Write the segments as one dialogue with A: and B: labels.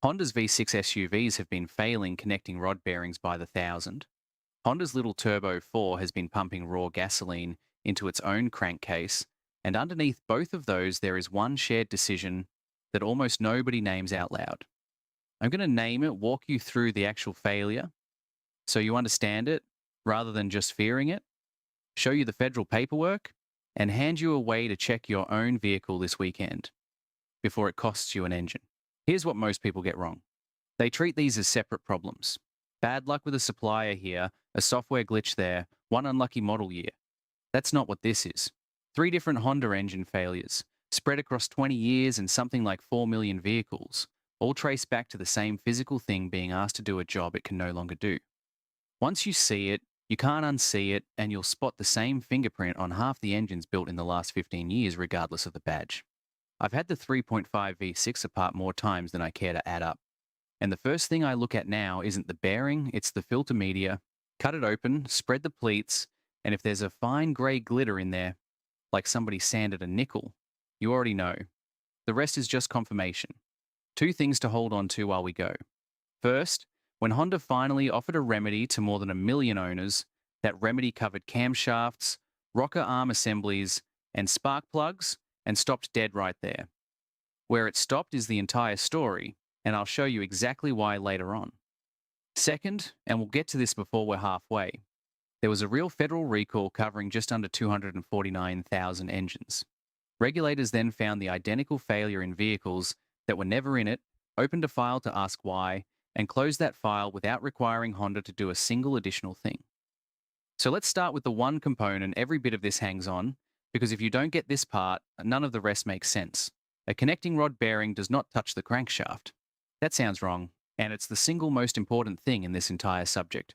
A: Honda's V6 SUVs have been failing connecting rod bearings by the thousand. Honda's little Turbo 4 has been pumping raw gasoline into its own crankcase, and underneath both of those, there is one shared decision that almost nobody names out loud. I'm going to name it, walk you through the actual failure so you understand it rather than just fearing it, show you the federal paperwork, and hand you a way to check your own vehicle this weekend before it costs you an engine. Here's what most people get wrong. They treat these as separate problems. Bad luck with a supplier here, a software glitch there, one unlucky model year. That's not what this is. 3 different Honda engine failures, spread across 20 years and something like 4 million vehicles, all trace back to the same physical thing being asked to do a job it can no longer do. Once you see it, you can't unsee it, and you'll spot the same fingerprint on half the engines built in the last 15 years, regardless of the badge. I've had the 3.5 V6 apart more times than I care to add up. And the first thing I look at now isn't the bearing, it's the filter media. Cut it open, spread the pleats, and if there's a fine grey glitter in there, like somebody sanded a nickel, you already know. The rest is just confirmation. 2 things to hold on to while we go. First, when Honda finally offered a remedy to more than 1 million owners, that remedy covered camshafts, rocker arm assemblies, and spark plugs, and stopped dead right there. Where it stopped is the entire story, and I'll show you exactly why later on. Second, and we'll get to this before we're halfway, there was a real federal recall covering just under 249,000 engines. Regulators then found the identical failure in vehicles that were never in it, opened a file to ask why, and closed that file without requiring Honda to do a single additional thing. So let's start with the one component every bit of this hangs on, because if you don't get this part, none of the rest makes sense. A connecting rod bearing does not touch the crankshaft. That sounds wrong, and it's the single most important thing in this entire subject.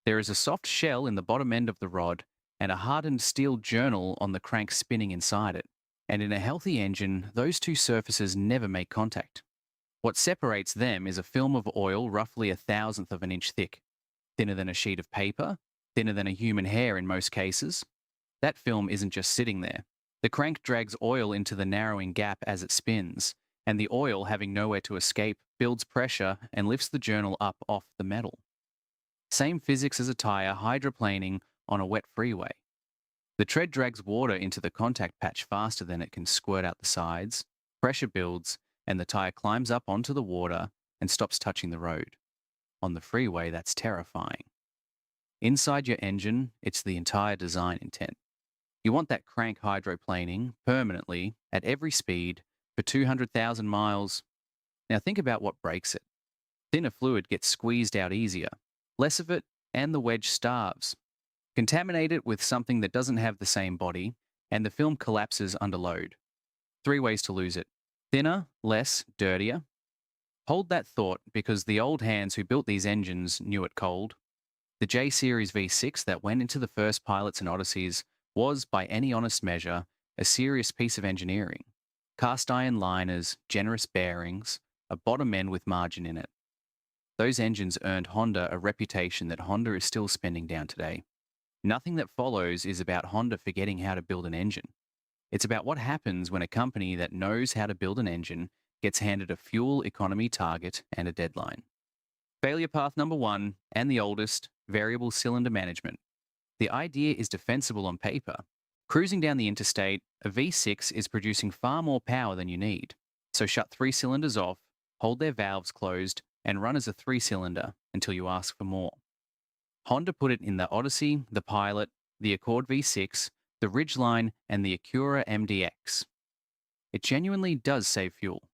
A: There is a soft shell in the bottom end of the rod and a hardened steel journal on the crank spinning inside it. And in a healthy engine, those 2 surfaces never make contact. What separates them is a film of oil roughly 1/1000th of an inch thick, thinner than a sheet of paper, thinner than a human hair in most cases. That film isn't just sitting there. The crank drags oil into the narrowing gap as it spins, and the oil, having nowhere to escape, builds pressure and lifts the journal up off the metal. Same physics as a tire hydroplaning on a wet freeway. The tread drags water into the contact patch faster than it can squirt out the sides, pressure builds, and the tire climbs up onto the water and stops touching the road. On the freeway, that's terrifying. Inside your engine, it's the entire design intent. You want that crank hydroplaning permanently at every speed for 200,000 miles. Now think about what breaks it. Thinner fluid gets squeezed out easier. Less of it, and the wedge starves. Contaminate it with something that doesn't have the same body, and the film collapses under load. 3 ways to lose it. Thinner, less, dirtier. Hold that thought, because the old hands who built these engines knew it cold. The J Series V6 that went into the first pilots and Odysseys was, by any honest measure, a serious piece of engineering. Cast iron liners, generous bearings, a bottom end with margin in it. Those engines earned Honda a reputation that Honda is still spending down today. Nothing that follows is about Honda forgetting how to build an engine. It's about what happens when a company that knows how to build an engine gets handed a fuel economy target and a deadline. Failure path number 1, and the oldest, variable cylinder management. The idea is defensible on paper. Cruising down the interstate, a V6 is producing far more power than you need. So shut 3 cylinders off, hold their valves closed, and run as a 3-cylinder until you ask for more. Honda put it in the Odyssey, the Pilot, the Accord V6, the Ridgeline, and the Acura MDX. It genuinely does save fuel.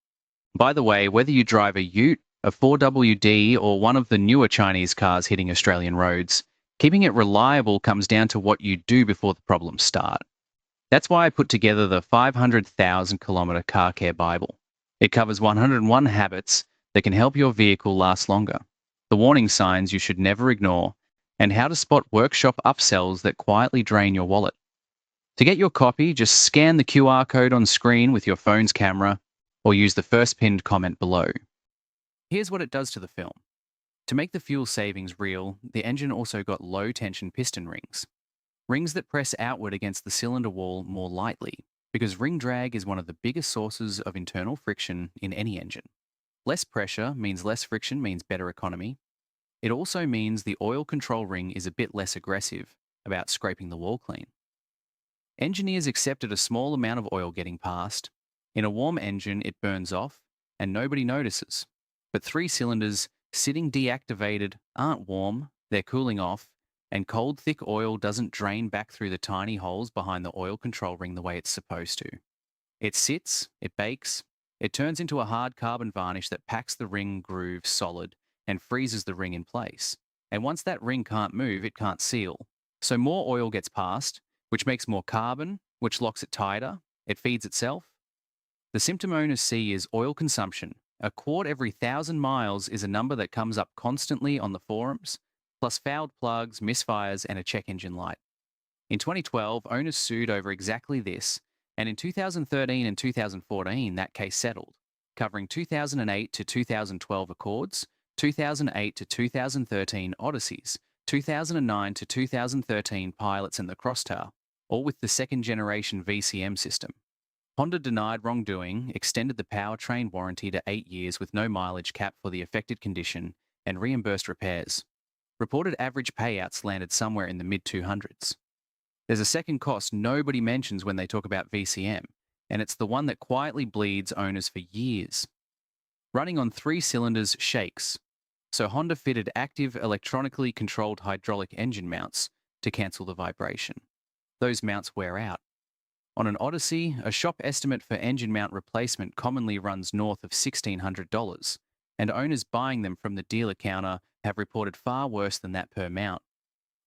A: By the way, whether you drive a Ute, a 4WD, or one of the newer Chinese cars hitting Australian roads, keeping it reliable comes down to what you do before the problems start. That's why I put together the 500,000 kilometer car care Bible. It covers 101 habits that can help your vehicle last longer, the warning signs you should never ignore, and how to spot workshop upsells that quietly drain your wallet. To get your copy, just scan the QR code on screen with your phone's camera, or use the first pinned comment below. Here's what it does to the film. To make the fuel savings real, the engine also got low-tension piston rings. Rings that press outward against the cylinder wall more lightly, because ring drag is one of the biggest sources of internal friction in any engine. Less pressure means less friction means better economy. It also means the oil control ring is a bit less aggressive about scraping the wall clean. Engineers accepted a small amount of oil getting past. In a warm engine, it burns off and nobody notices. But three cylinders sitting deactivated aren't warm, they're cooling off, and cold, thick oil doesn't drain back through the tiny holes behind the oil control ring the way it's supposed to. It sits, it bakes, it turns into a hard carbon varnish that packs the ring groove solid and freezes the ring in place. And once that ring can't move, it can't seal. So more oil gets past, which makes more carbon, which locks it tighter, it feeds itself. The symptom owners see is oil consumption. A quart every 1,000 miles is a number that comes up constantly on the forums, plus fouled plugs, misfires, and a check engine light. In 2012, owners sued over exactly this, and in 2013 and 2014, that case settled, covering 2008 to 2012 Accords, 2008 to 2013 Odysseys, 2009 to 2013 Pilots and the Crosstower, all with the second-generation VCM system. Honda denied wrongdoing, extended the powertrain warranty to 8 years with no mileage cap for the affected condition, and reimbursed repairs. Reported average payouts landed somewhere in the mid-200s. There's a second cost nobody mentions when they talk about VCM, and it's the one that quietly bleeds owners for years. Running on 3 cylinders shakes, so Honda fitted active electronically controlled hydraulic engine mounts to cancel the vibration. Those mounts wear out. On an Odyssey, a shop estimate for engine mount replacement commonly runs north of $1,600, and owners buying them from the dealer counter have reported far worse than that per mount.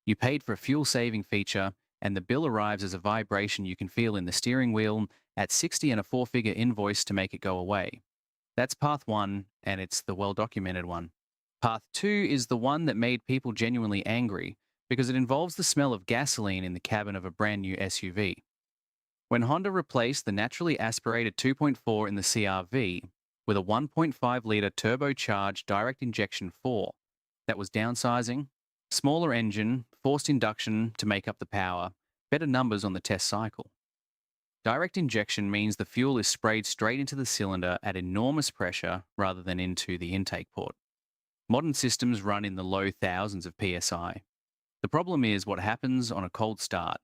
A: You paid for a fuel-saving feature, and the bill arrives as a vibration you can feel in the steering wheel at $60 and a 4-figure invoice to make it go away. That's path 1, and it's the well-documented one. Path 2 is the one that made people genuinely angry because it involves the smell of gasoline in the cabin of a brand new SUV. When Honda replaced the naturally aspirated 2.4 in the CR-V with a 1.5-litre turbocharged direct injection 4, that was downsizing, smaller engine, forced induction to make up the power, better numbers on the test cycle. Direct injection means the fuel is sprayed straight into the cylinder at enormous pressure rather than into the intake port. Modern systems run in the low thousands of psi. The problem is what happens on a cold start.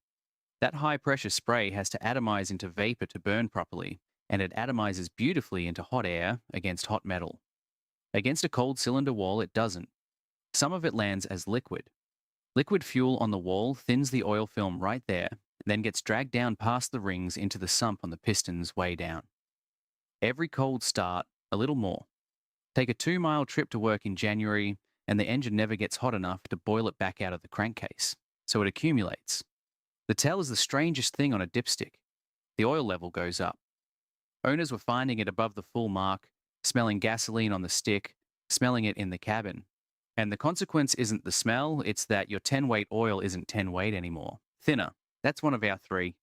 A: That high-pressure spray has to atomize into vapor to burn properly, and it atomizes beautifully into hot air against hot metal. Against a cold cylinder wall, it doesn't. Some of it lands as liquid. Liquid fuel on the wall thins the oil film right there, then gets dragged down past the rings into the sump on the pistons way down. Every cold start, a little more. Take a 2-mile trip to work in January, and the engine never gets hot enough to boil it back out of the crankcase, so it accumulates. The tail is the strangest thing on a dipstick. The oil level goes up. Owners were finding it above the full mark, smelling gasoline on the stick, smelling it in the cabin. And the consequence isn't the smell, it's that your 10-weight oil isn't 10-weight anymore. Thinner. That's one of our 3.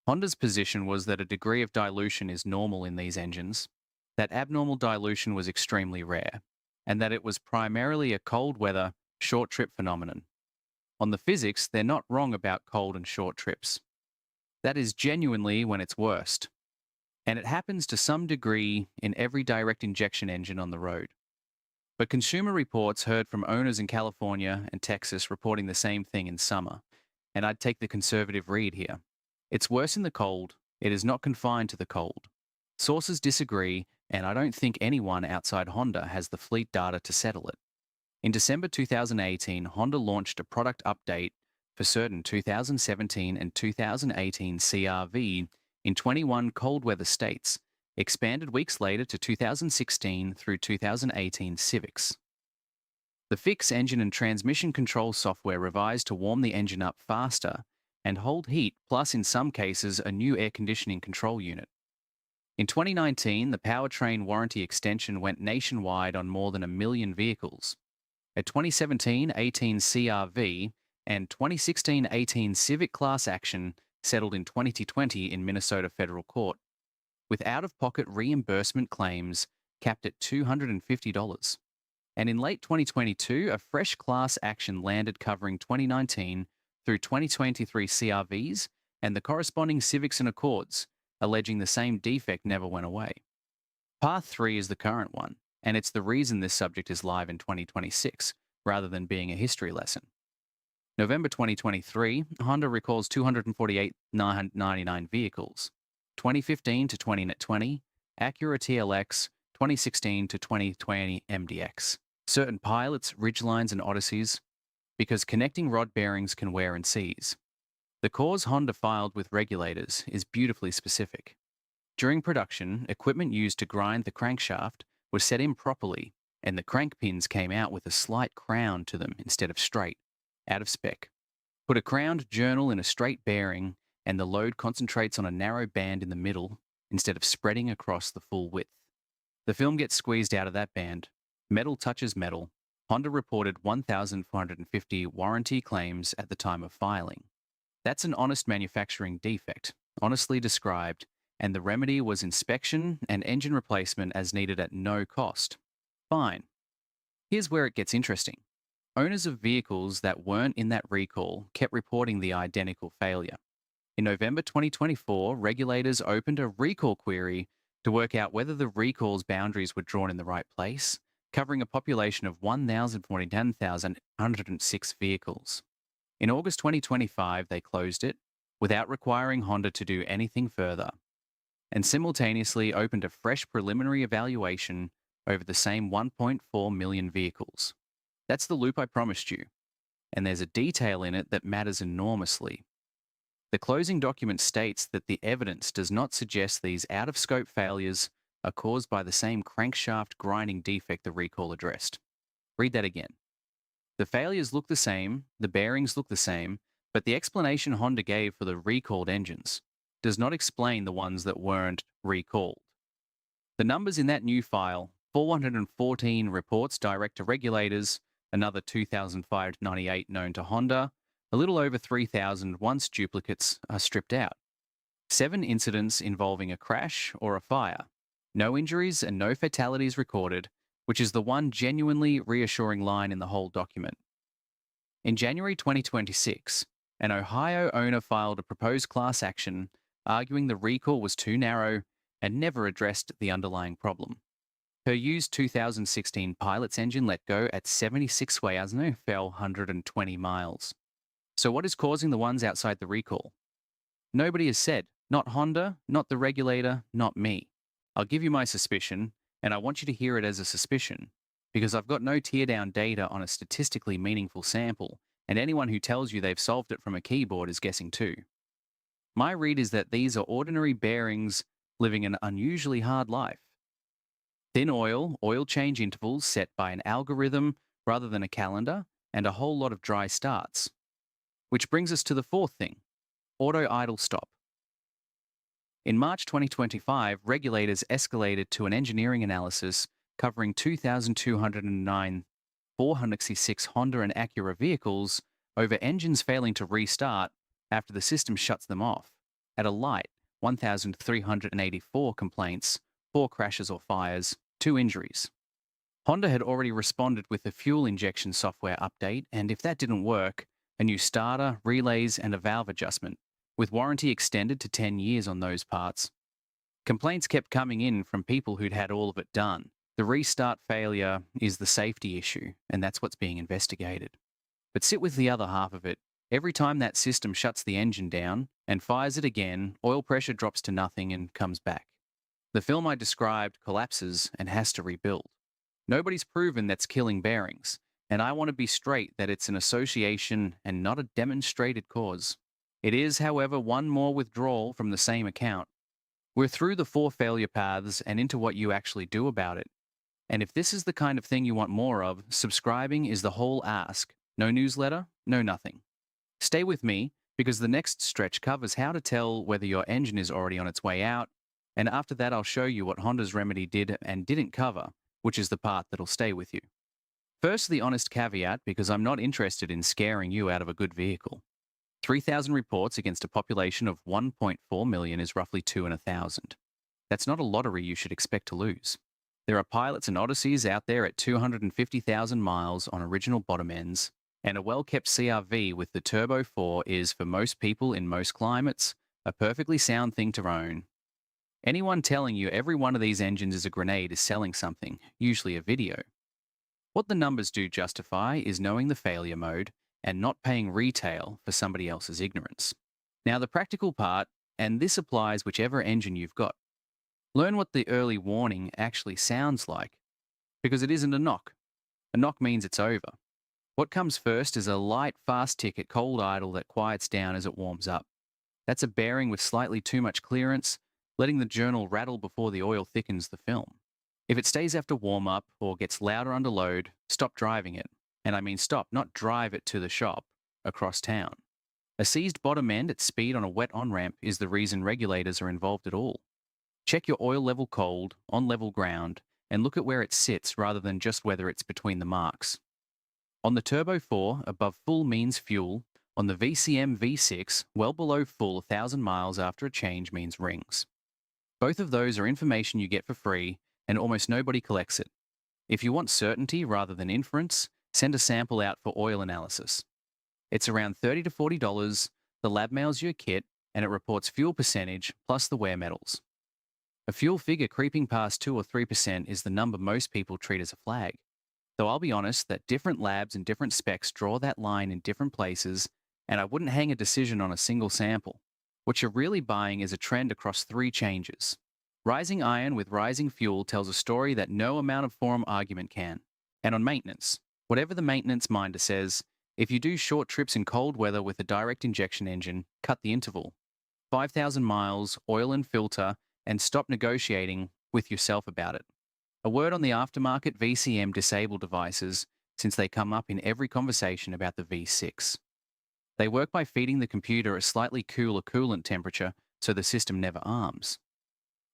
A: Honda's position was that a degree of dilution is normal in these engines, that abnormal dilution was extremely rare, and that it was primarily a cold weather, short trip phenomenon. On the physics, they're not wrong about cold and short trips. That is genuinely when it's worst. And it happens to some degree in every direct injection engine on the road. But Consumer Reports heard from owners in California and Texas reporting the same thing in summer, and I'd take the conservative read here. It's worse in the cold. It is not confined to the cold. Sources disagree, and I don't think anyone outside Honda has the fleet data to settle it. In December 2018, Honda launched a product update for certain 2017 and 2018 CR-V in 21 cold weather states, expanded weeks later to 2016 through 2018 Civics. The fix engine and transmission control software revised to warm the engine up faster and hold heat, plus in some cases a new air conditioning control unit. In 2019, the powertrain warranty extension went nationwide on more than 1 million vehicles. A 2017-18 CR-V and 2016-18 Civic class action settled in 2020 in Minnesota federal court, with out-of-pocket reimbursement claims capped at $250. And in late 2022, a fresh class action landed covering 2019 through 2023 CR-Vs and the corresponding Civics and Accords, alleging the same defect never went away. Path 3 is the current one. and it's the reason this subject is live in 2026, rather than being a history lesson. November 2023, Honda recalls 248,999 vehicles. 2015 to 2020, Acura TLX, 2016 to 2020 MDX. Certain pilots, Ridgelines, and Odysseys, because connecting rod bearings can wear and seize. The cause Honda filed with regulators is beautifully specific. During production, equipment used to grind the crankshaft was set improperly, and the crank pins came out with a slight crown to them instead of straight, out of spec. Put a crowned journal in a straight bearing, and the load concentrates on a narrow band in the middle instead of spreading across the full width. The film gets squeezed out of that band. Metal touches metal. Honda reported 1,450 warranty claims at the time of filing. That's an honest manufacturing defect, honestly described, and the remedy was inspection and engine replacement as needed at no cost. Fine. Here's where it gets interesting. Owners of vehicles that weren't in that recall kept reporting the identical failure. In November 2024, regulators opened a recall query to work out whether the recall's boundaries were drawn in the right place, covering a population of 1,049,106 vehicles. In August 2025, they closed it without requiring Honda to do anything further, and simultaneously opened a fresh preliminary evaluation over the same 1.4 million vehicles. That's the loop I promised you, and there's a detail in it that matters enormously. The closing document states that the evidence does not suggest these out-of-scope failures are caused by the same crankshaft grinding defect the recall addressed. Read that again. The failures look the same, the bearings look the same, but the explanation Honda gave for the recalled engines does not explain the ones that weren't recalled. The numbers in that new file, 414 reports direct to regulators, another 2,598 known to Honda, a little over 3,000 once duplicates are stripped out. 7 incidents involving a crash or a fire. No injuries and no fatalities recorded, which is the one genuinely reassuring line in the whole document. In January 2026, an Ohio owner filed a proposed class action arguing the recall was too narrow and never addressed the underlying problem. Her used 2016 Pilot's engine let go at 76,000 fell 120 miles. So what is causing the ones outside the recall? Nobody has said, not Honda, not the regulator, not me. I'll give you my suspicion, and I want you to hear it as a suspicion, because I've got no tear-down data on a statistically meaningful sample, and anyone who tells you they've solved it from a keyboard is guessing too. My read is that these are ordinary bearings living an unusually hard life. Thin oil change intervals set by an algorithm rather than a calendar, and a whole lot of dry starts. Which brings us to the fourth thing, auto idle stop. In March 2025, regulators escalated to an engineering analysis covering 2,209 466 Honda and Acura vehicles over engines failing to restart after the system shuts them off. At a light, 1,384 complaints, 4 crashes or fires, 2 injuries. Honda had already responded with a fuel injection software update, and if that didn't work, a new starter, relays, and a valve adjustment, with warranty extended to 10 years on those parts. Complaints kept coming in from people who'd had all of it done. The restart failure is the safety issue, and that's what's being investigated. But sit with the other half of it. Every time that system shuts the engine down and fires it again, oil pressure drops to nothing and comes back. The film I described collapses and has to rebuild. Nobody's proven that's killing bearings, and I want to be straight that it's an association and not a demonstrated cause. It is, however, one more withdrawal from the same account. We're through the 4 failure paths and into what you actually do about it. And if this is the kind of thing you want more of, subscribing is the whole ask. No newsletter, no nothing. Stay with me, because the next stretch covers how to tell whether your engine is already on its way out, and after that I'll show you what Honda's remedy did and didn't cover, which is the part that'll stay with you. First, the honest caveat, because I'm not interested in scaring you out of a good vehicle. 3,000 reports against a population of 1.4 million is roughly 2 in 1,000. That's not a lottery you should expect to lose. There are pilots and Odysseys out there at 250,000 miles on original bottom ends, and a well-kept CR-V with the Turbo 4 is, for most people in most climates, a perfectly sound thing to own. Anyone telling you every one of these engines is a grenade is selling something, usually a video. What the numbers do justify is knowing the failure mode and not paying retail for somebody else's ignorance. Now, the practical part, and this applies whichever engine you've got, learn what the early warning actually sounds like, because it isn't a knock. A knock means it's over. What comes first is a light, fast tick at cold idle that quiets down as it warms up. That's a bearing with slightly too much clearance, letting the journal rattle before the oil thickens the film. If it stays after warm up or gets louder under load, stop driving it. And I mean stop, not drive it to the shop across town. A seized bottom end at speed on a wet on-ramp is the reason regulators are involved at all. Check your oil level cold, on level ground, and look at where it sits rather than just whether it's between the marks. On the Turbo 4, above full means fuel. On the VCM V6, well below full 1,000 miles after a change means rings. Both of those are information you get for free, and almost nobody collects it. If you want certainty rather than inference, send a sample out for oil analysis. It's around $30 to $40, the lab mails you a kit, and it reports fuel percentage plus the wear metals. A fuel figure creeping past 2 or 3% is the number most people treat as a flag. Though I'll be honest that different labs and different specs draw that line in different places, and I wouldn't hang a decision on a single sample. What you're really buying is a trend across 3 changes. Rising iron with rising fuel tells a story that no amount of forum argument can. And on maintenance, whatever the maintenance minder says, if you do short trips in cold weather with a direct injection engine, cut the interval. 5,000 miles, oil and filter, and stop negotiating with yourself about it. A word on the aftermarket VCM disabled devices, since they come up in every conversation about the V6. They work by feeding the computer a slightly cooler coolant temperature so the system never arms.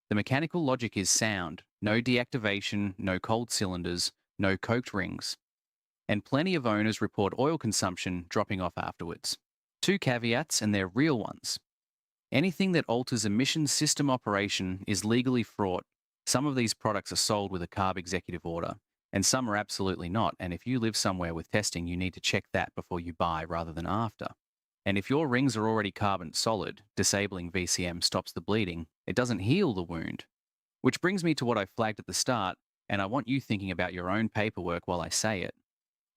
A: The mechanical logic is sound: no deactivation, no cold cylinders, no coked rings. And plenty of owners report oil consumption dropping off afterwards. 2 caveats, and they're real ones. Anything that alters emissions system operation is legally fraught. Some of these products are sold with a CARB executive order, and some are absolutely not, and if you live somewhere with testing, you need to check that before you buy rather than after. And if your rings are already carbon solid, disabling VCM stops the bleeding, it doesn't heal the wound. Which brings me to what I flagged at the start, and I want you thinking about your own paperwork while I say it.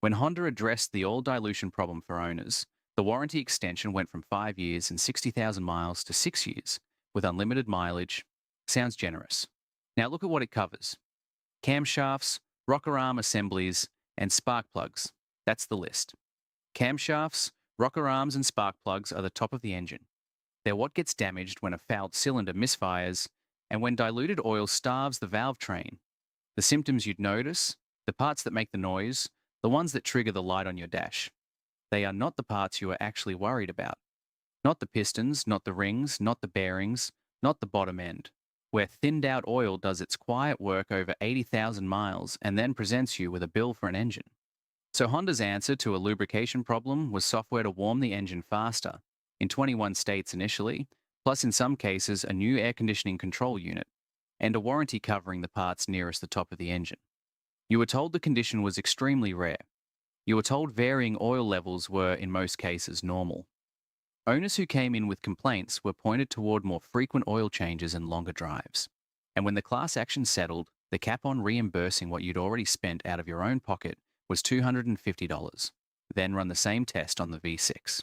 A: When Honda addressed the oil dilution problem for owners, the warranty extension went from 5 years and 60,000 miles to 6 years, with unlimited mileage. Sounds generous. Now look at what it covers. Camshafts, rocker arm assemblies, and spark plugs. That's the list. Camshafts, rocker arms, and spark plugs are the top of the engine. They're what gets damaged when a fouled cylinder misfires and when diluted oil starves the valve train. The symptoms you'd notice, the parts that make the noise, the ones that trigger the light on your dash. They are not the parts you are actually worried about. Not the pistons, not the rings, not the bearings, not the bottom end, where thinned out oil does its quiet work over 80,000 miles and then presents you with a bill for an engine. So Honda's answer to a lubrication problem was software to warm the engine faster, in 21 states initially, plus in some cases a new air conditioning control unit, and a warranty covering the parts nearest the top of the engine. You were told the condition was extremely rare. You were told varying oil levels were, in most cases, normal. Owners who came in with complaints were pointed toward more frequent oil changes and longer drives. And when the class action settled, the cap on reimbursing what you'd already spent out of your own pocket was $250. Then run the same test on the V6.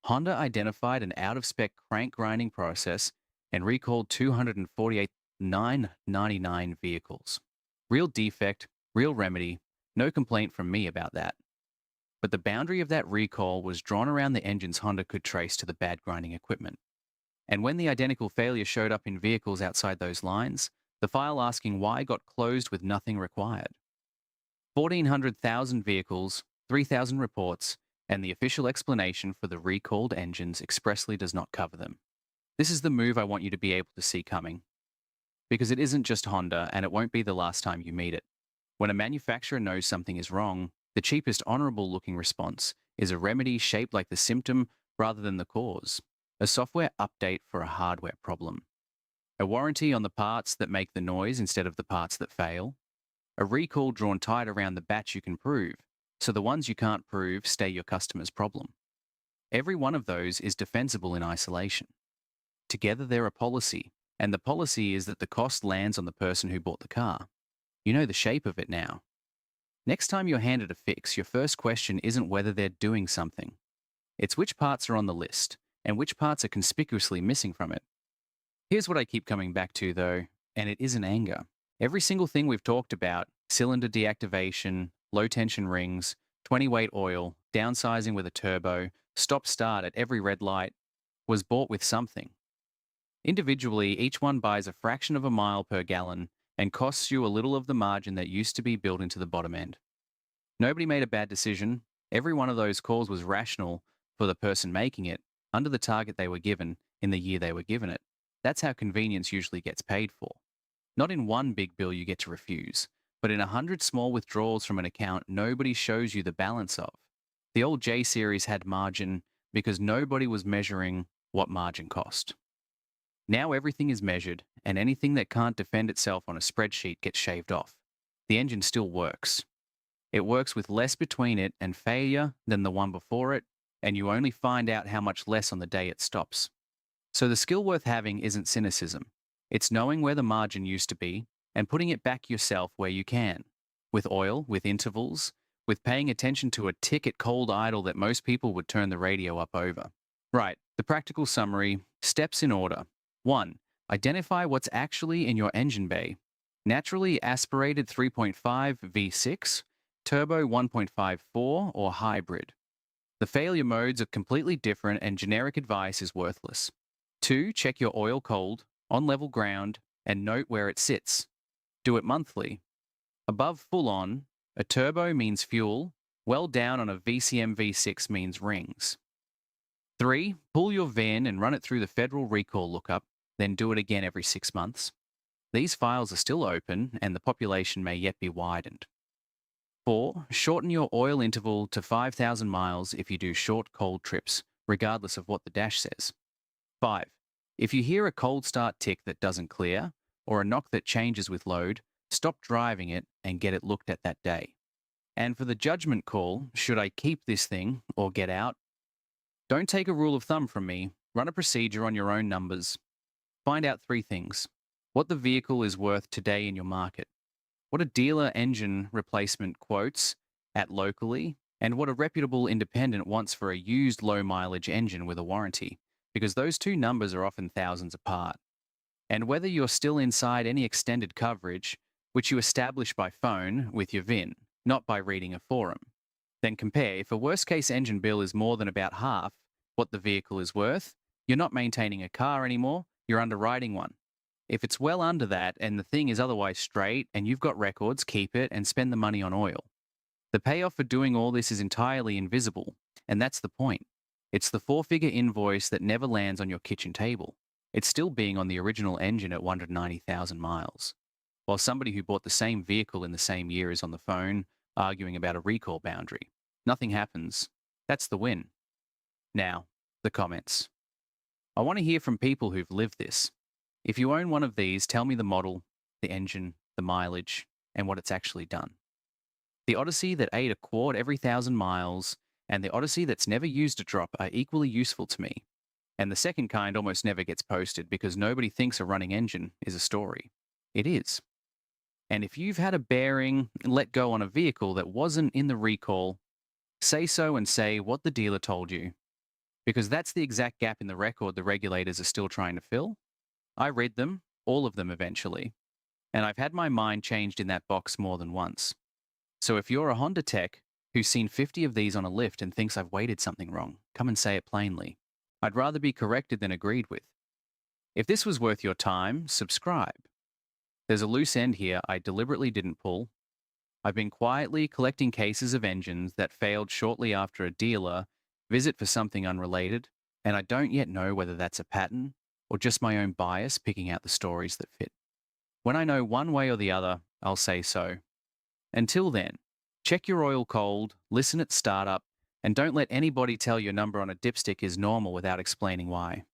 A: Honda identified an out-of-spec crank grinding process and recalled 248,999 vehicles. Real defect, real remedy, no complaint from me about that. But the boundary of that recall was drawn around the engines Honda could trace to the bad grinding equipment. And when the identical failure showed up in vehicles outside those lines, the file asking why got closed with nothing required. 1,400,000 vehicles, 3,000 reports, and the official explanation for the recalled engines expressly does not cover them. This is the move I want you to be able to see coming. Because it isn't just Honda, and it won't be the last time you meet it. When a manufacturer knows something is wrong, the cheapest honorable-looking response is a remedy shaped like the symptom rather than the cause, a software update for a hardware problem, a warranty on the parts that make the noise instead of the parts that fail, a recall drawn tight around the batch you can prove, so the ones you can't prove stay your customer's problem. Every one of those is defensible in isolation. Together they're a policy, And the policy is that the cost lands on the person who bought the car. You know the shape of it now. Next time you're handed a fix, your first question isn't whether they're doing something. It's which parts are on the list and which parts are conspicuously missing from it. Here's what I keep coming back to, though, and it isn't anger. Every single thing we've talked about, cylinder deactivation, low tension rings, 20-weight oil, downsizing with a turbo, stop-start at every red light, was bought with something. Individually, each one buys a fraction of a mile per gallon and costs you a little of the margin that used to be built into the bottom end. Nobody made a bad decision. Every one of those calls was rational for the person making it, under the target they were given, in the year they were given it. That's how convenience usually gets paid for. Not in one big bill you get to refuse, but in 100 small withdrawals from an account nobody shows you the balance of. The old J series had margin because nobody was measuring what margin cost. Now everything is measured, and anything that can't defend itself on a spreadsheet gets shaved off. The engine still works. It works with less between it and failure than the one before it, and you only find out how much less on the day it stops. So the skill worth having isn't cynicism. It's knowing where the margin used to be and putting it back yourself where you can. With oil, with intervals, with paying attention to a tick at cold idle that most people would turn the radio up over. Right, the practical summary, steps in order. 1. Identify what's actually in your engine bay. Naturally aspirated 3.5 V6, turbo 1.54 or hybrid. The failure modes are completely different and generic advice is worthless. 2. Check your oil cold, on level ground, and note where it sits. Do it monthly. Above full on, a turbo means fuel, well down on a VCM V6 means rings. 3. Pull your VIN and run it through the federal recall lookup, then do it again every 6 months. These files are still open and the population may yet be widened. 4. Shorten your oil interval to 5,000 miles if you do short cold trips, regardless of what the dash says. 5. If you hear a cold start tick that doesn't clear, or a knock that changes with load, stop driving it and get it looked at that day. And for the judgment call, should I keep this thing or get out? Don't take a rule of thumb from me. Run a procedure on your own numbers. Find out 3 things. What the vehicle is worth today in your market. What a dealer engine replacement quotes at locally, and what a reputable independent wants for a used low-mileage engine with a warranty, because those 2 numbers are often thousands apart. And whether you're still inside any extended coverage, which you establish by phone with your VIN, not by reading a forum. Then compare. If a worst-case engine bill is more than about half what the vehicle is worth, you're not maintaining a car anymore, you're underwriting one. If it's well under that and the thing is otherwise straight and you've got records, keep it and spend the money on oil. The payoff for doing all this is entirely invisible, and that's the point. It's the 4-figure invoice that never lands on your kitchen table. It's still being on the original engine at 190,000 miles, while somebody who bought the same vehicle in the same year is on the phone arguing about a recall boundary. Nothing happens. That's the win. Now, the comments. I want to hear from people who've lived this. If you own one of these, tell me the model, the engine, the mileage, and what it's actually done. The Odyssey that ate a quart every 1,000 miles and the Odyssey that's never used a drop are equally useful to me. And the second kind almost never gets posted because nobody thinks a running engine is a story. It is. And if you've had a bearing let go on a vehicle that wasn't in the recall, say so and say what the dealer told you. Because that's the exact gap in the record the regulators are still trying to fill. I read them, all of them eventually, and I've had my mind changed in that box more than once. So if you're a Honda tech who's seen 50 of these on a lift and thinks I've weighted something wrong, come and say it plainly. I'd rather be corrected than agreed with. If this was worth your time, subscribe. There's a loose end here I deliberately didn't pull. I've been quietly collecting cases of engines that failed shortly after a dealer visit for something unrelated, and I don't yet know whether that's a pattern or just my own bias picking out the stories that fit. When I know one way or the other, I'll say so. Until then, check your oil cold, listen at startup, and don't let anybody tell your number on a dipstick is normal without explaining why.